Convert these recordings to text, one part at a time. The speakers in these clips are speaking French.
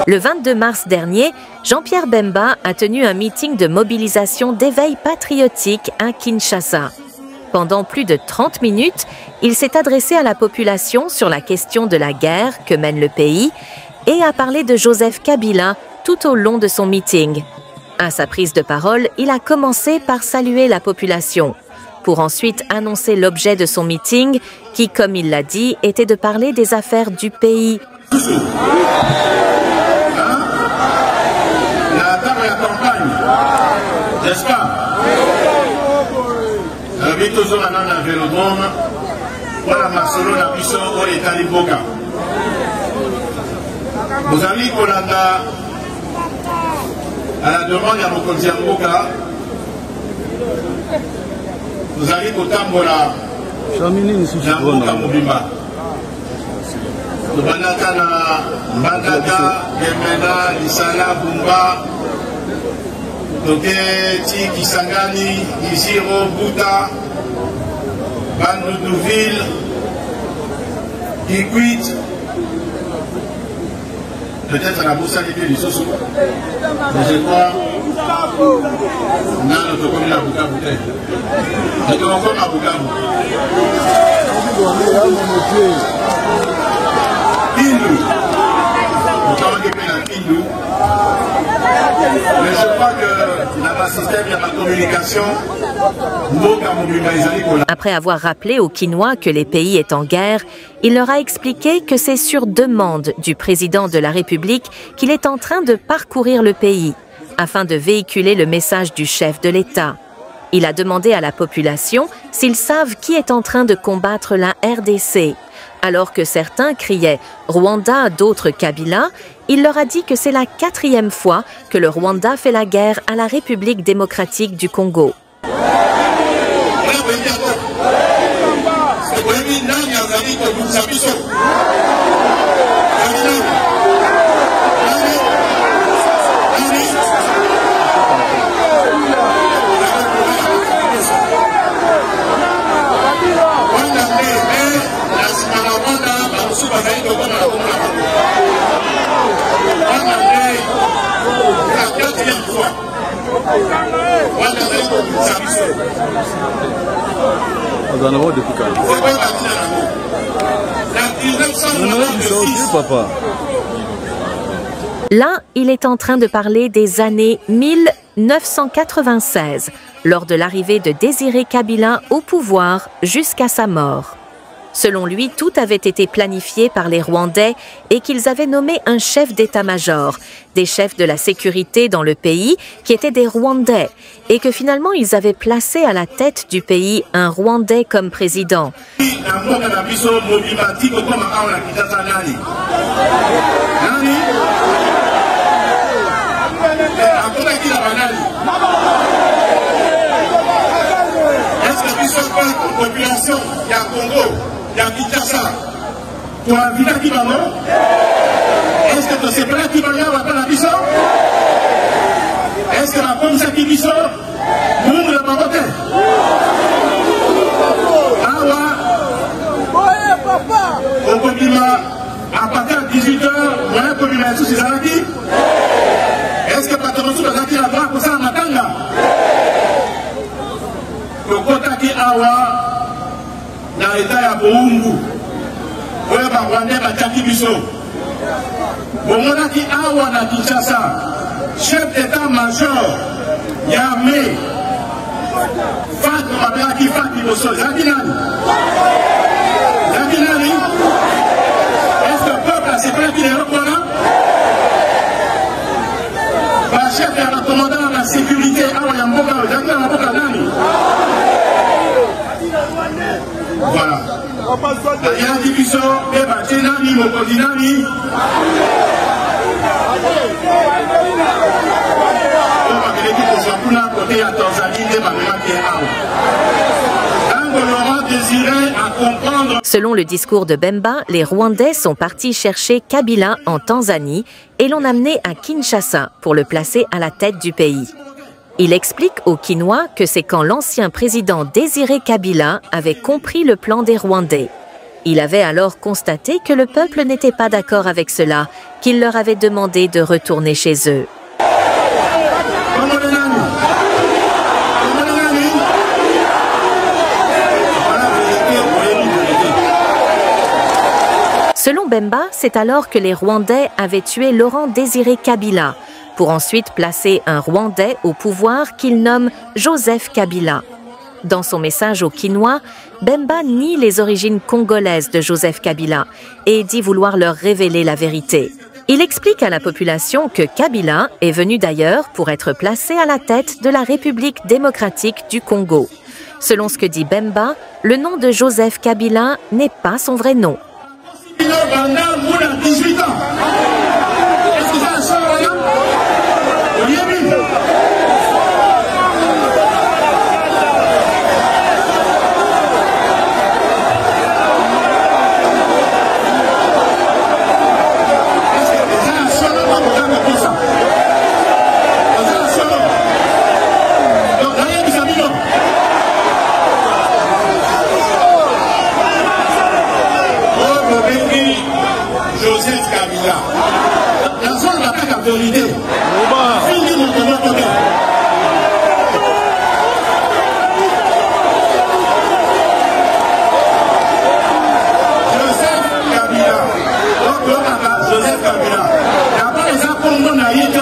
Le 22 mars dernier, Jean-Pierre Bemba a tenu un meeting de mobilisation d'éveil patriotique à Kinshasa. Pendant plus de 30 minutes, il s'est adressé à la population sur la question de la guerre que mène le pays et a parlé de Joseph Kabila tout au long de son meeting. À sa prise de parole, il a commencé par saluer la population, pour ensuite annoncer l'objet de son meeting qui, comme il l'a dit, était de parler des affaires du pays. N'est-ce pas? Toujours à la vélodrome, voilà Marcelo la puissance au l'état de Boca. Vous avez Kolanda à la demande à Mokonzi Boca. Vous avez Kotambola Boca Mobimba. Nous avons Mbandaka, Gemena, Lisala, Bumba. Ti Kisangani, Isiro, Bouta, Bandoudoville, Kikwit, peut-être à la Boussa des du Soso. Mais je crois, on a notre commune à Bukavu. Nous sommes encore à Bukavu. Kindu. Nous sommes à Kindu. Mais je crois que dans ma système, il y a ma communication. Après avoir rappelé aux Kinois que les pays est en guerre, il leur a expliqué que c'est sur demande du président de la République qu'il est en train de parcourir le pays afin de véhiculer le message du chef de l'État. Il a demandé à la population s'ils savent qui est en train de combattre la RDC. Alors que certains criaient « Rwanda », d'autres « Kabila », il leur a dit que c'est la 4e fois que le Rwanda fait la guerre à la République démocratique du Congo. Là, il est en train de parler des années 1996, lors de l'arrivée de Désiré Kabila au pouvoir jusqu'à sa mort. Selon lui, tout avait été planifié par les Rwandais et qu'ils avaient nommé un chef d'état-major, des chefs de la sécurité dans le pays qui étaient des Rwandais, et que finalement ils avaient placé à la tête du pays un Rwandais comme président. Est-ce que c'est pas qui va y avoir la mission? Est-ce que la police qui mission? Nous ne l'avons pas voté. Au compliment, à partir de 18h, on a un compliment sous ces arabes. Est-ce que patron sous les arabes a droit pour ça à Matanga? Le quota qui awa dans l'état de Boumbu. Vous avez Rwandais Bachaki Biso. Bomonaki Awa na Kinshasa, chef d'état-major, Yamé, Fat Mabelaki Fat Biso, Zakinani. Zakinani. Est-ce que le peuple a ses plans qui les reprendra? Par chef de la commandant de la sécurité, Awa Yamboka, Zakinani Yamboka Nani. Voilà. Selon le discours de Bemba, les Rwandais sont partis chercher Kabila en Tanzanie et l'ont amené à Kinshasa pour le placer à la tête du pays. Il explique aux Kinois que c'est quand l'ancien président Désiré Kabila avait compris le plan des Rwandais. Il avait alors constaté que le peuple n'était pas d'accord avec cela, qu'il leur avait demandé de retourner chez eux. Selon Bemba, c'est alors que les Rwandais avaient tué Laurent Désiré Kabila, pour ensuite placer un Rwandais au pouvoir qu'il nomme Joseph Kabila. Dans son message aux Kinois, Bemba nie les origines congolaises de Joseph Kabila et dit vouloir leur révéler la vérité. Il explique à la population que Kabila est venu d'ailleurs pour être placé à la tête de la République démocratique du Congo. Selon ce que dit Bemba, le nom de Joseph Kabila n'est pas son vrai nom. Joseph Kabila. La zone d'attaque à vérité. Fini mon côté. Joseph Kabila. Joseph Kabila. Il n'y a pas les accords naïfs.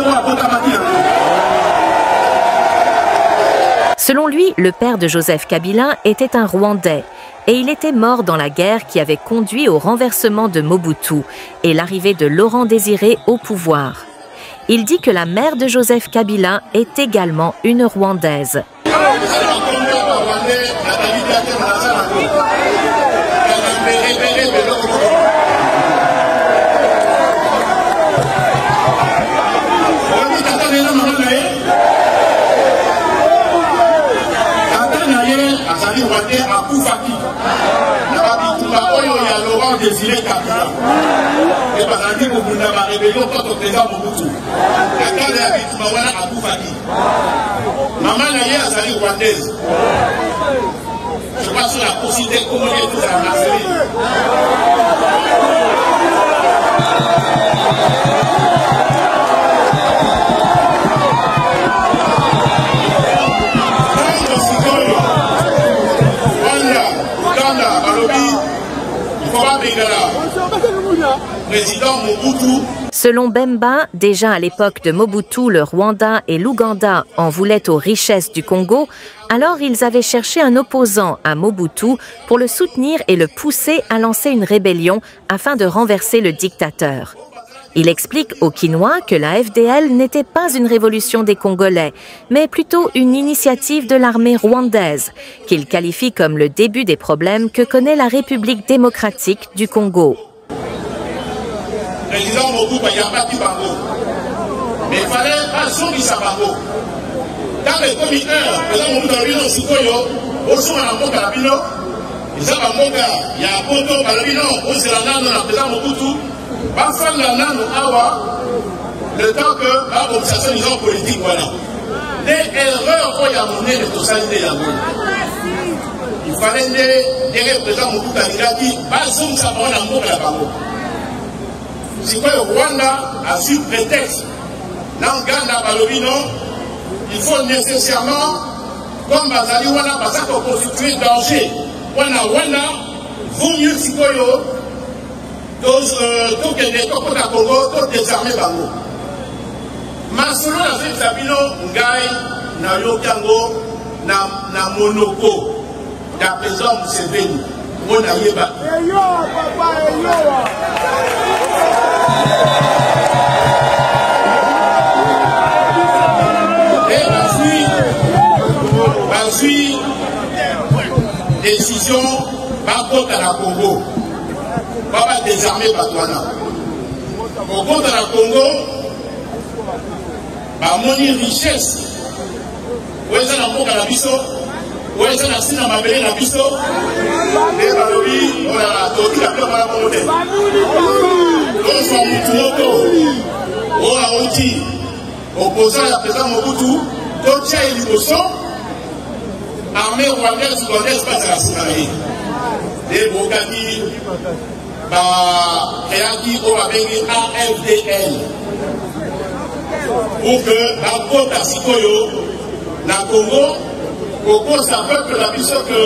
Selon lui, le père de Joseph Kabila était un Rwandais. Et il était mort dans la guerre qui avait conduit au renversement de Mobutu et l'arrivée de Laurent Désiré au pouvoir. Il dit que la mère de Joseph Kabila est également une Rwandaise. Laurent Désiré Kabila. Et par exemple, vous n'avez pas révélé contre le président Mobutu. La carte est avec Mawana Aboufaki. Maman Naye a sali rwandaise. Je pense sur la possibilité comment il est tout à la série. Selon Bemba, déjà à l'époque de Mobutu, le Rwanda et l'Ouganda en voulaient aux richesses du Congo, alors ils avaient cherché un opposant à Mobutu pour le soutenir et le pousser à lancer une rébellion afin de renverser le dictateur. Il explique aux Kinois que la FDL n'était pas une révolution des Congolais, mais plutôt une initiative de l'armée rwandaise, qu'il qualifie comme le début des problèmes que connaît la République démocratique du Congo. Le président Mobutu n'a pas dit Bango, mais il fallait pas zombi sa Bango. Dans les commis 1, le président Mobutu a dit non, Sukoyo, au son à la montre à la bino, il y a un monga, il y a un poto à la bino, au Zélanda, le président Mobutu. Le temps que la conversation politique, voilà. Les erreurs qu'il y a monnaie de totalité de la monnaie. Il fallait des représentants Mobutu qui basent ça pour un amour à la banque. Si le Rwanda a su prétexte, l'Anganda Balobino, il faut nécessairement, comme Bazali Wana, parce qu'on constitue danger. Rwanda, vaut mieux si tout est des copos à Congo, tout désarmé Bango. Mais selon la zone Sabino, Ngai, na Yokango, na Monoko, la président Museveni, Mona Yeba. Et ensuite, décision, Bango à la Congo. Pas désarmer Batouana. Au compte de la Congo, moni richesse. Où est-ce qu'on a la biso? Où est-ce qu'on a signé ma belle la biso? Et Balobi, on a tordu la peur à la Congo. L'on s'en moute, on a outil. Opposant à la présidente Mobutu, Totia et Liboso, armée rwandaise secondaire passe à la Sinaï. Des Bokati, Réaki, Oabengi, AFDL. Pour que la côte à Sikoyo, la Congo, au cours d'un peuple, la mission que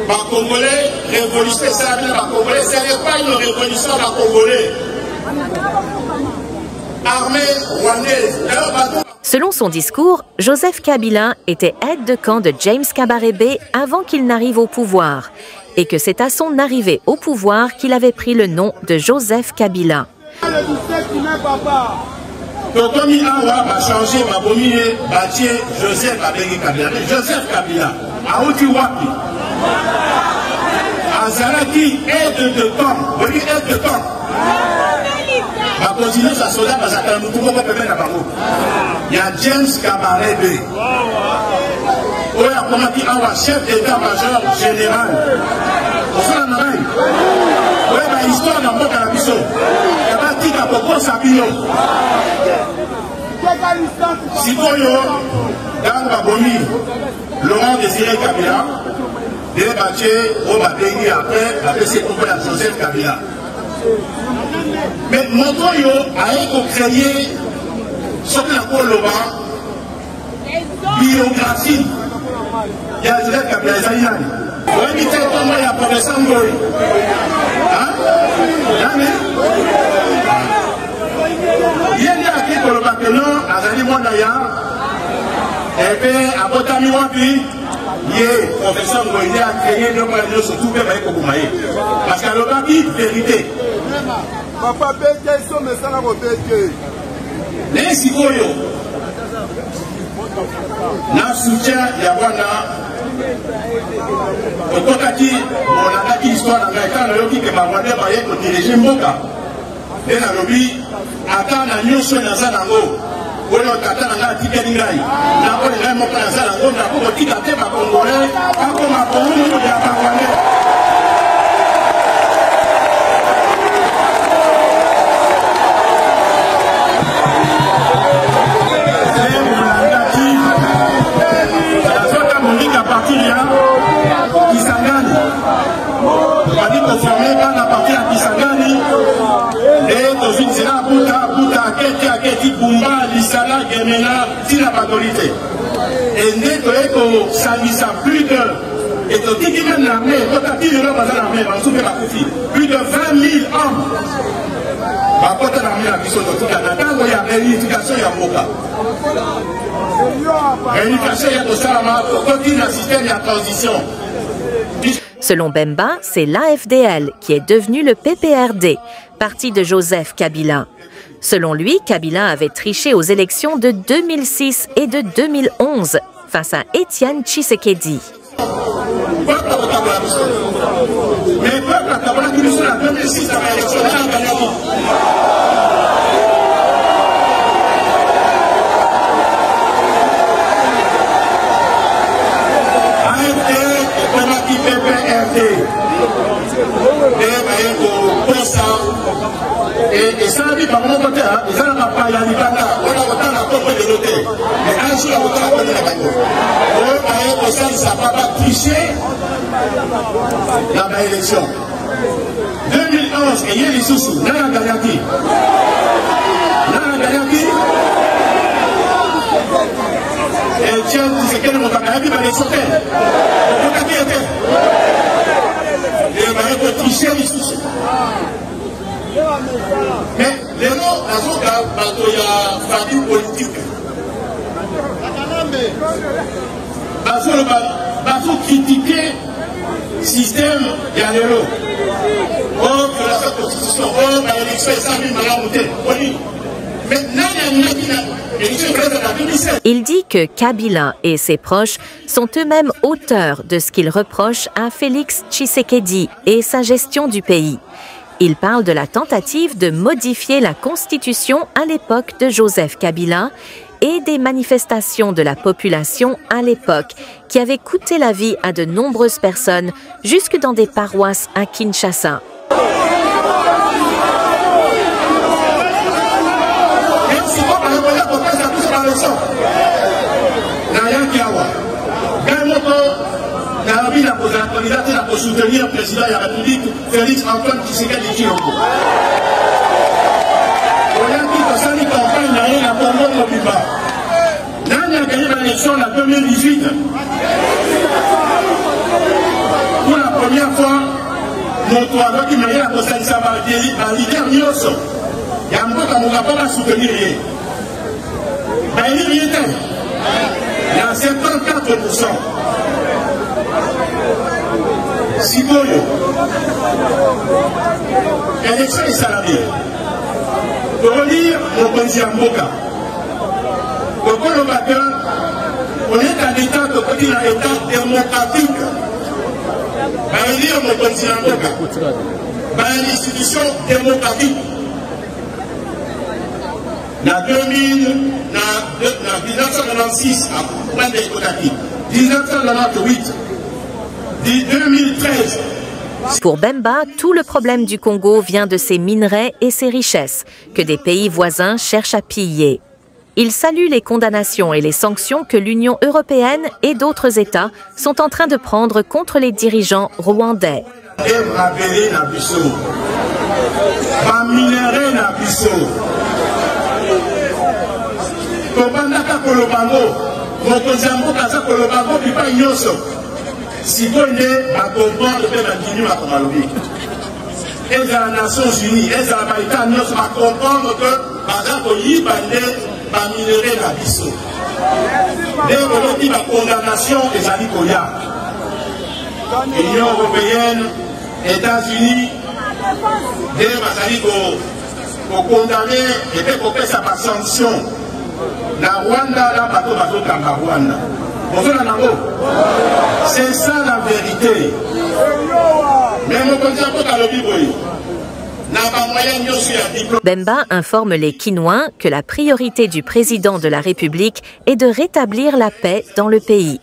les Congolais révolutionnaient, ça veut dire les Congolais, ce n'est pas une révolution des Congolais. Armée rwandaise. Selon son discours, Joseph Kabila était aide de camp de James Kabarebe avant qu'il n'arrive au pouvoir et que c'est à son arrivée au pouvoir qu'il avait pris le nom de Joseph Kabila. Tokomi Awa va changer ma bomine bâtie Joseph Kabila. Joseph Kabila, Aouti Wapi. Azalaki aide de camp. Oui, aide de camp. Va continuer sa soldat parce que nous pouvons pas permettre à Bango. Il y a James Kabarebe. Oui, à Komati Awa, chef d'état-major général. Au fond de l'oreille. Oui, bah, histoire d'un mot à la mission. Il y a pas de tigre à Poko Sabino. Sikoyo, dans Babomi, Laurent Désiré Kabila, débattu au Babengi après ses propos à Joseph Kabila. Mais Montoyo a créé ce qu'on appelle le biographie. Il y a Joseph Kabila, il y a oui, mais comment il y a professeur Ngoy. Il y a qui pour le bâtiment, Azali Mondaya, et bien, à Botami Wapi, il y a professeur Ngoy, il a créé le moyen surtout que Maïko Koumaï. Parce qu'à le bâti, vérité. Papa Béké, ils sont mes salles à Béké. Les Sikoyo, na soutien, il y a Wana. Otokaki, on a dit histoire dans le temps, on a dit que ma mère va diriger Mboka. Et dans le but, attends, na nyonso na zanango. Wala tata na tika ningai. Na ko le mo kana zanango na ko tika te ba Congolais, ako ma Congo ya Rwanda. Et n'est que ça ne s'est plus de. Et tout qui mène l'armée, plus de 20 000 hommes. Par contre, l'armée a besoin de tout Canada, il y a réunification, il y a Moka. Réunification, il y a tout ça, pour continuer le système, il y a transition. Selon Bemba, c'est l'AFDL qui est devenu le PPRD, parti de Joseph Kabila. Selon lui, Kabila avait triché aux élections de 2006 et de 2011 face à Étienne Tshisekedi. Et ça dit par mon côté, ils n'ont pas y aller on a autant la porte de l'hôtel. Mais un jour, on a autant la bagnole. On a ça, ils ne savent pas tricher la élection. 2011, il y a les sous-sous. Nana Gayaki. Nana Gayaki. Et tiens, c'est quel moment on a vu dans les sauter. On a qui était. Et on a tricher les sous-sous. Mais les mots, il y a famille politique. Il faut critiquer le système, il y a les lots. Oh, que la constitution, oh, l'élection est 100 000 malades. Il dit que Kabila et ses proches sont eux-mêmes auteurs de ce qu'ils reprochent à Félix Tshisekedi et sa gestion du pays. Il parle de la tentative de modifier la constitution à l'époque de Joseph Kabila et des manifestations de la population à l'époque qui avaient coûté la vie à de nombreuses personnes jusque dans des paroisses à Kinshasa. pour soutenir le président de la République, Félix Antoine Tshisekedi Tshilombo. On a dit que ça n'y campagne n'a à Congo Mobimba. Nani a gagné l'élection en 2018. Pour la première fois, notre avocat qui m'a dit que ça va leader Nyoso. Il y a un peu comme on ne va pas soutenir rien. Il y a 74%. Sikoyo, élection est salariée. Pour relire mon président Mboka, on est à l'état de petit état démocratique. On relire mon président Mboka, une institution démocratique. En 1996, à point d'écotatique, 1998. 2013. Pour Bemba, tout le problème du Congo vient de ses minerais et ses richesses, que des pays voisins cherchent à piller. Il salue les condamnations et les sanctions que l'Union européenne et d'autres États sont en train de prendre contre les dirigeants rwandais. Si vous voulez, à comprendre le peuple continue à Komalobi. Et dans les Nations Unies, et dans les États, nous à comprendre que, par exemple, il va minerer la biseau. Et la condamnation des Alikoya. L'Union européenne, États-Unis, des Basaliko, pour condamner et pour faire sa sanction. La Rwanda, la bateau Kamba Rwanda. C'est ça la vérité. Bemba informe les Kinois que la priorité du président de la République est de rétablir la paix dans le pays.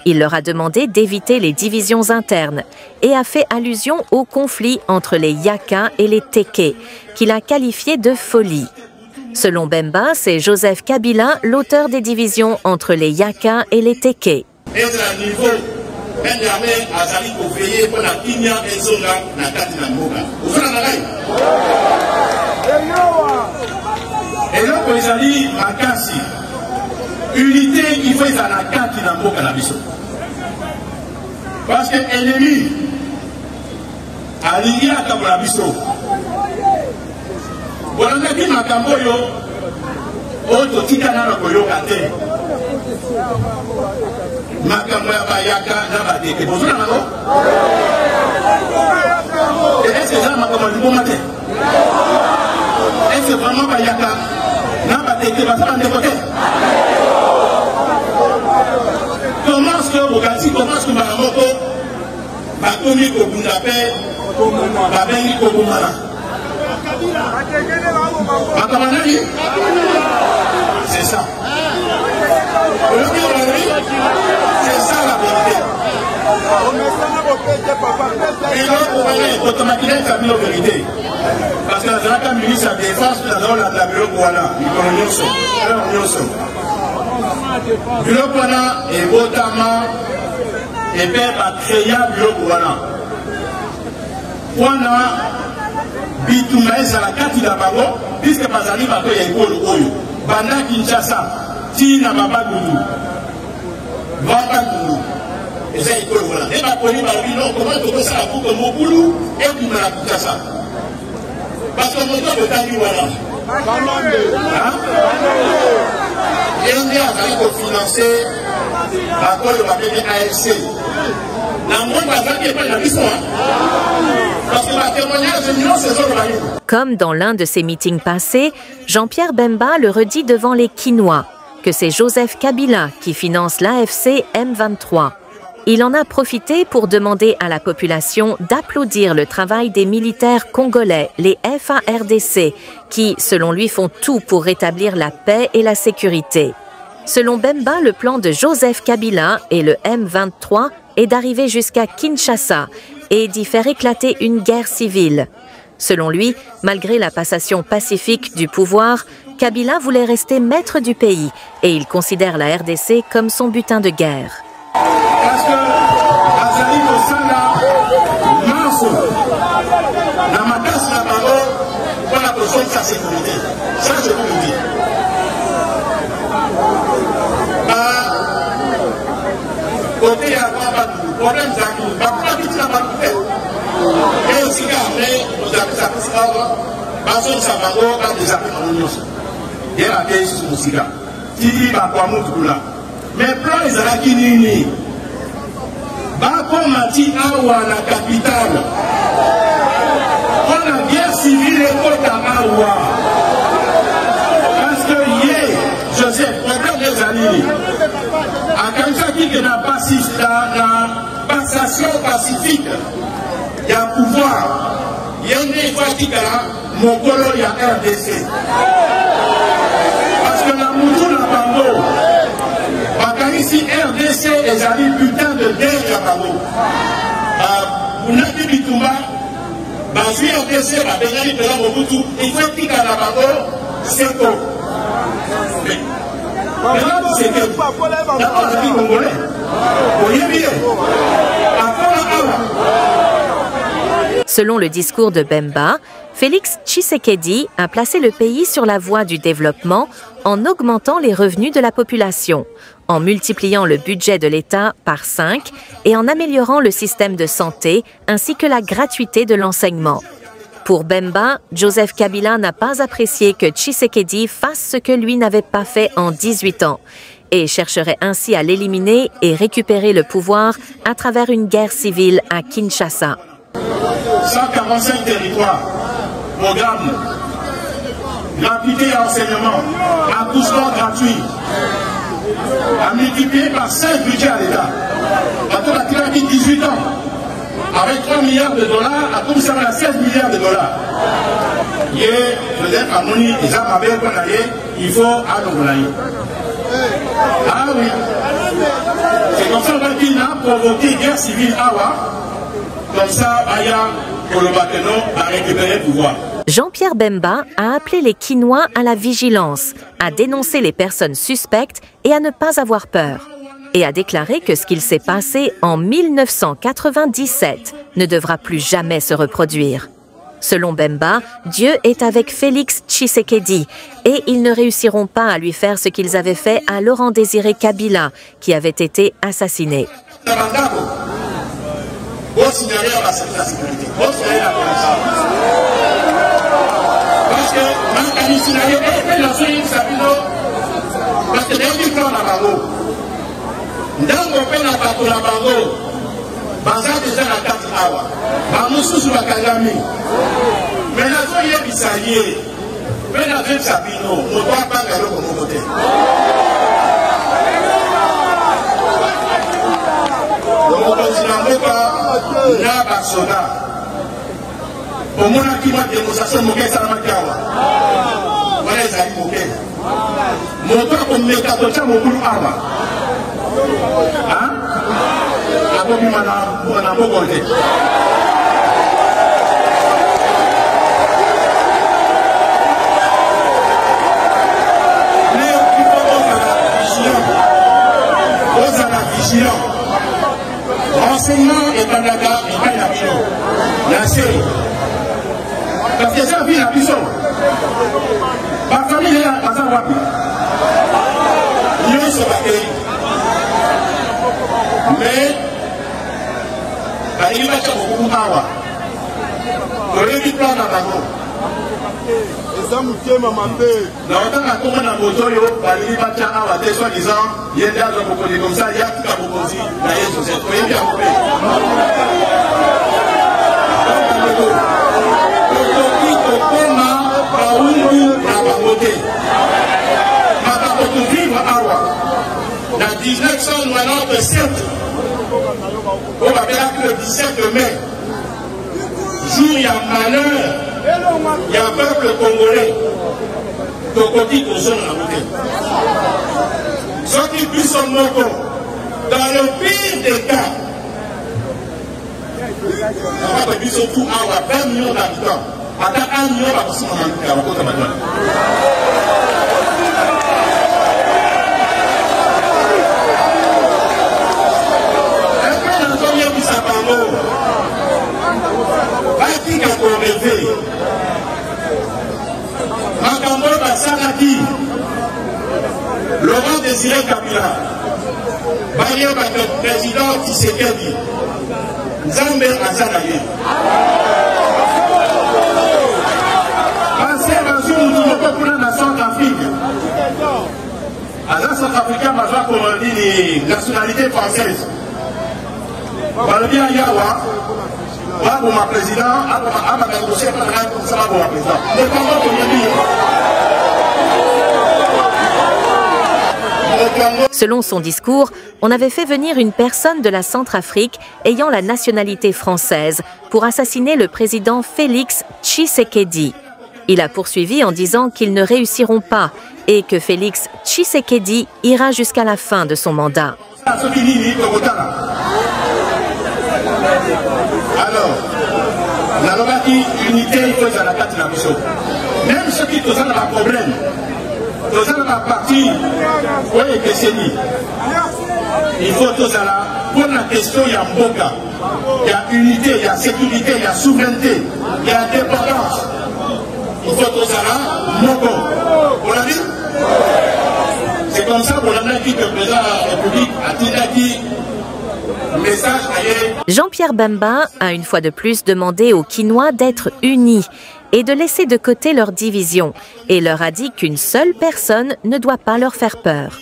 Il leur a demandé d'éviter les divisions internes et a fait allusion au conflit entre les Yaka et les Téké, qu'il a qualifié de folie. Selon Bemba, c'est Joseph Kabila l'auteur des divisions entre les Yaka et les Téké. Unité, il faut être à la carte dans la mission. Parce que l'ennemi a lié à la mission. Voilà, on a dit Makamboyo, autre Tikana Koyoka. Makamboya Bayaka, Nabadeke. Bonjour, Namo. Est-ce que ça m'a commandé bon matin? Est-ce que vraiment Bayaka, Nabadeke, va s'en dévoter? Comment est-ce que vous avez dit, comment est-ce que Maramoko va commis au Bundapé, va venir au Bumana? C'est ça. C'est ça la vérité. Et donc, automatiquement, ça met la vérité. Parce que la ministre de la Défense, nous avons la bureau Kouana. Bureau Kouana et Botama et Père a créé bureau Kouana. Kouana, Bitouma est à la carte d'Abago, puisque Bazali va payer un Oyo. Banda Kinshasa, Tina Babagoulou, Babagoulou. Et ça, il faut le voir. Et Bakoni va dire non, comment tu fais ça pour que Moboulou et puis la Kinshasa? Parce que mon temps de temps, voilà. Et on est en train de financer la colle de la AFC. Comme dans l'un de ses meetings passés, Jean-Pierre Bemba le redit devant les Kinois, que c'est Joseph Kabila qui finance l'AFC M23. Il en a profité pour demander à la population d'applaudir le travail des militaires congolais, les FARDC, qui, selon lui, font tout pour rétablir la paix et la sécurité. Selon Bemba, le plan de Joseph Kabila et le M23 est d'arriver jusqu'à Kinshasa et d'y faire éclater une guerre civile. Selon lui, malgré la passation pacifique du pouvoir, Kabila voulait rester maître du pays et il considère la RDC comme son butin de guerre. Parce que Azali Kosala, Manso, la matas la parole, pour la besoin de sa sécurité. Ça, je vous le dis. Côté à problème d'Akou, pas vite la parole. Et aussi, après, nous avons sa piscine, parce que ça va avoir des appels en union. Et la paix sur le cigare. Titi va pas mourir là. Mais plan les Alakini, Bako Mati Awa, la capitale. On a guerre civile et côte à Awa. Parce que hier, Joseph, problème des Alini. À quelqu'un qui est dans la passation pacifique, il y a pouvoir. Il y a une fois qui est mon colo, il y a RDC. Parce que la moutou n'a pas beau. Ici, RDC et j'avais putain de guerre à Bango. Vous n'avez pas dit tout bas. Basu RDC, la Benjani Pela Mobutu, il faut qu'il y ait à Bango, c'est quoi? Mais là, c'est que. D'abord, c'est qui Congolais? Vous voyez bien. Selon le discours de Bemba, Félix Tshisekedi a placé le pays sur la voie du développement en augmentant les revenus de la population, en multipliant le budget de l'État par 5 et en améliorant le système de santé ainsi que la gratuité de l'enseignement. Pour Bemba, Joseph Kabila n'a pas apprécié que Tshisekedi fasse ce que lui n'avait pas fait en 18 ans et chercherait ainsi à l'éliminer et récupérer le pouvoir à travers une guerre civile à Kinshasa. 145 territoires, programme, gratuité à enseignement, accouchement gratuit, à multiplier par 5 budgets à l'État. Quand on a créé 18 ans, avec 3 milliards de dollars, à tout ça, on a 16 milliards de dollars. Et peut-être à Moni, les Amabés, il faut à l'Ongolaï. Ah oui. C'est comme ça qu'il a provoqué une guerre civile à Awa. Comme ça, Aya, pour le Bakeno, a récupéré le pouvoir. Jean-Pierre Bemba a appelé les Kinois à la vigilance, à dénoncer les personnes suspectes et à ne pas avoir peur. Et a déclaré que ce qu'il s'est passé en 1997 ne devra plus jamais se reproduire. Selon Bemba, Dieu est avec Félix Tshisekedi et ils ne réussiront pas à lui faire ce qu'ils avaient fait à Laurent-Désiré Kabila, qui avait été assassiné. Parce que renseignement et Canada et pas la bio. La série. Parce que ça vit la prison. Ma famille est là, à Zawapi. Nous sommes battus. Mais, il va y avoir beaucoup d'awa. Le début plan dans la maison. Non, on a comment on a besoin de aller battre à la soi-disant, il y a des gens comme ça, il y a tout à proposer, la société. Vous voyez bien, vous voyez. Dans 1997, on va dire que le 17 mai, jour il y a malheur, il y a un peuple congolais, Tokoti Koson la montée. Ceux qui puissent son moko, dans le pire des cas, on va dire surtout à 20 millions d'habitants, à 1 million d'habitants, bango batika koreve makambo basalaki Laurent Désiré Kabila baye bato président Tshisekedi Nzambe azala ye ancien bajour moko kuna na Centrafrique aza Centrafricain maza komandi ni nationalité française balobi ayawa baboma président abakangosie pataka baboma président lekongo koyebi Selon son discours, on avait fait venir une personne de la Centrafrique ayant la nationalité française pour assassiner le président Félix Tshisekedi. Il a poursuivi en disant qu'ils ne réussiront pas et que Félix Tshisekedi ira jusqu'à la fin de son mandat. Alors, la loi qui unité, il faut la carte de la mission. Même ceux qui ont un problème, ils ont un parti, oui, que c'est dit. Il faut tous la pour la question, il y a Mboka, il y a unité, il y a sécurité, il y a souveraineté, il y a indépendance. Il faut tous la Moko. On l'a dit? C'est comme ça qu'on a dit que le président de la République a dit message ailleurs. Jean-Pierre Bemba a une fois de plus demandé aux Kinois d'être unis et de laisser de côté leurs divisions et leur a dit qu'une seule personne ne doit pas leur faire peur.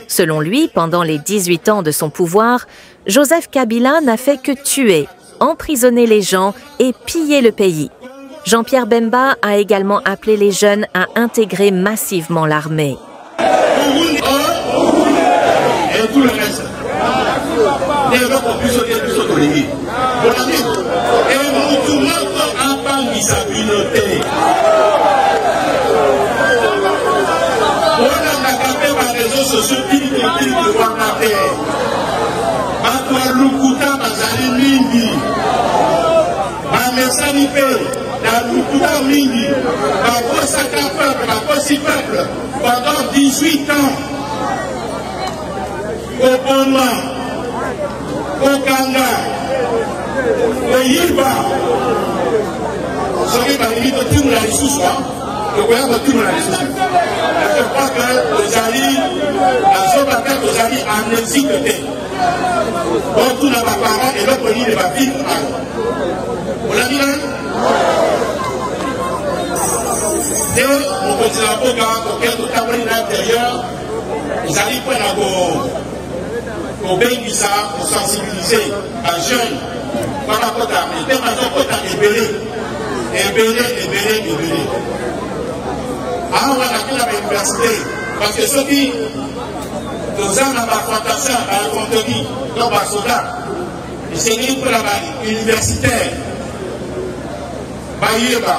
Selon lui, pendant les 18 ans de son pouvoir, Joseph Kabila n'a fait que tuer, emprisonner les gens et piller le pays. Jean-Pierre Bemba a également appelé les jeunes à intégrer massivement l'armée. Et tout le reste. Et donc on puisse sauter plus au Lévi. Et nous tout le monde a pas sa communauté. On a capté par les réseaux sociaux qui disent que Rwanda Lukuta Bazali Mingi. Bamesani Pe, Lukuta Mingi. Bakosaka peuple, Bakosi peuple, pendant 18 ans. Obama, Okanga, Oyiba, ce qui est arrivé de tout la ressource, le gouvernement de tout la ressource. Je crois que les alliés, la zone d'attaque aux alliés amnésiques de terre. On tourne à ma parole et l'autre ligne de ma vie. On l'a dit là? Et on continue à Boga, auquel tout à l'intérieur, les alliés prennent à Boga. Pour bénissa, pour sensibiliser les jeunes, par rapport à mais des raisons pour ébélé. Ah, on a la l'université, parce que ceux qui nous ont la fantasme à la fonderie, dans la soda, c'est libre là-bas, universitaire, Baïeba,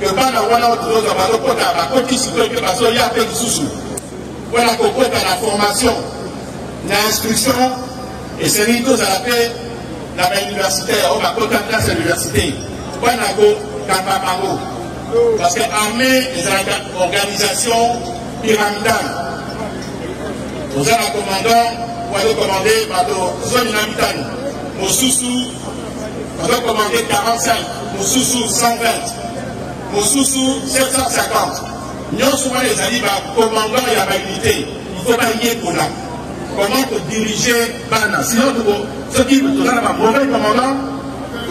que Bana Wana Otro, la côté citoyen, que Basoya a fait du sous-sous. Voilà qu'on peut à la formation. L'instruction et c'est une chose à la paix dans l'université, on va contacter à l'université. Parce que l'armée est une organisation pyramidale. Nous avons un commandant, on va commander par la zone inhabitante. Nous sous-sous, on va commander 45, nous sous-sous 120, nous sous-sous 750. Nous souvent les alliés, commandant et la unité. Il faut pas y aller pour là. Comment diriger Bana? Sinon, ceux qui ont un mauvais commandant,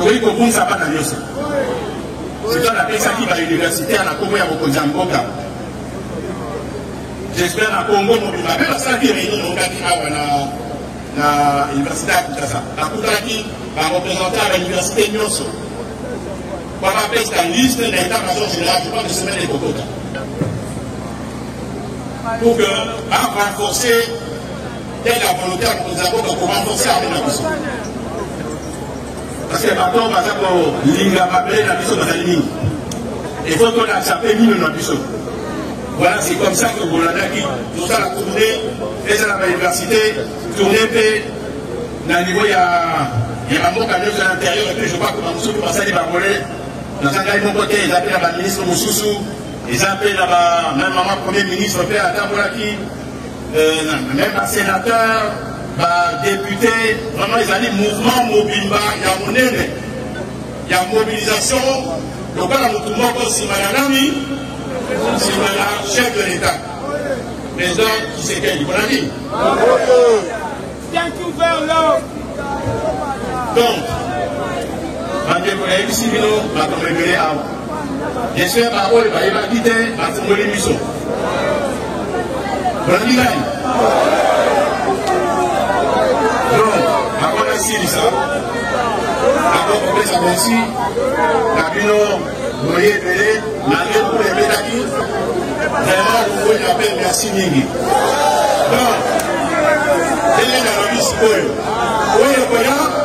ils vont ça pas dans le c'est toi la personne qui va à l'université à la Congo à Bokozamboka. J'espère à Congo, la même personne qui est réunie à l'université à Kinshasa. La Koutaki va représenter à l'université Nyonso. Pour rappeler cette liste de l'état-major général, je crois que c'est même les Bokota. Pour renforcer telle la volonté que nous avons pour renforcer la mission. Parce que maintenant, on va dire que l'Inga va appeler la mission dans la ligne. Il faut qu'on a chapé mine dans la mission. Voilà, c'est comme ça que vous l'avez dit. Nous allons tourner, les à l'université, tourner, dans le niveau, il y a un mot à l'intérieur, et puis je crois que dans le sous, passer des barbolets, dans un gars de mon côté, ils appellent la ministre Moussoussou, ils appellent même maman premier ministre, Père Atamoulaki, même un sénateur, député, vraiment ils ont dit mouvement Mobimba, il y a mon aîné, il y a mobilisation, le cas de Moutoumoko, Simananami, Simana, chef de l'État, président Tshisekedi, vous l'avez dit. Bien couvert l'homme. Donc, j'espère que vous allez quitter la mission. Vous l'avez dit. Donc, après la Syrie, ça, après on fait ça aussi, la Bino, vous voyez, malgré tous les médailles, vraiment, vous voyez l'appel merci Ningi. Donc, quel est la mission? Oui, le voyant.